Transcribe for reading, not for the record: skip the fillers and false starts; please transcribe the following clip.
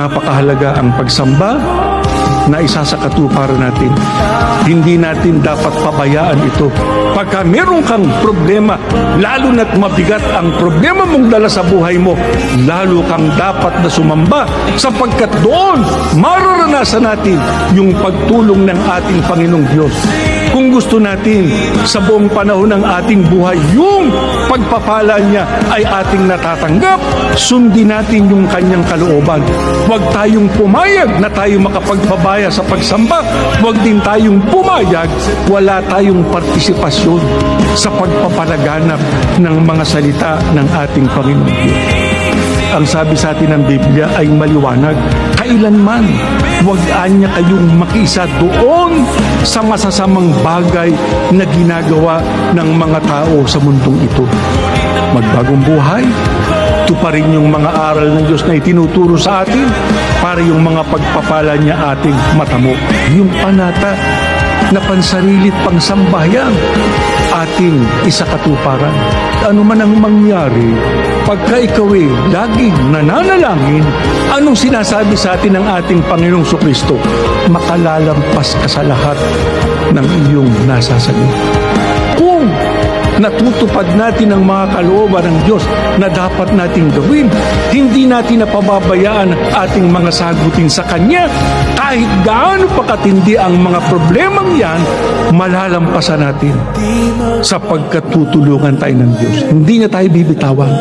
napakahalaga ang pagsamba na isa sa katuparan natin. Hindi natin dapat pabayaan ito. Pagka meron kang problema, lalo na't mabigat ang problema mong dala sa buhay mo, lalo kang dapat na sumamba sapagkat doon mararanasan natin yung pagtulong ng ating Panginoong Diyos. Kung gusto natin sa buong panahon ng ating buhay, yung pagpapala niya ay ating natatanggap, sundin natin yung kanyang kalooban. Huwag tayong pumayag na tayo makapagpabaya sa pagsamba. Huwag din tayong pumayag, wala tayong partisipasyon sa pagpapalaganap ng mga salita ng ating Panginoon Diyos. Ang sabi sa atin ng Biblia ay maliwanag. Kailanman, huwag anya kayong makiisa doon sa masasamang bagay na ginagawa ng mga tao sa mundong ito. Magbagong buhay, tuparin yung mga aral ng Diyos na itinuturo sa atin para yung mga pagpapala niya ating matamo. Yung panata na pansarilit pangsambahayan ating isakatuparan. Ano man ang mangyari, pagka ikaw ay laging nananalangin, anong sinasabi sa atin ng ating Panginoong Kristo? Makalalampas ka sa lahat ng iyong nasasagot. Kung natutupad natin ang mga kalooban ng Diyos na dapat nating gawin, hindi natin napababayaan ating mga sagutin sa Kanya. Kahit gaano pa katindi ang mga problemang yan, malalampasan natin sapagkat tutulungan tayo ng Diyos. Hindi niya tayo bibitawan.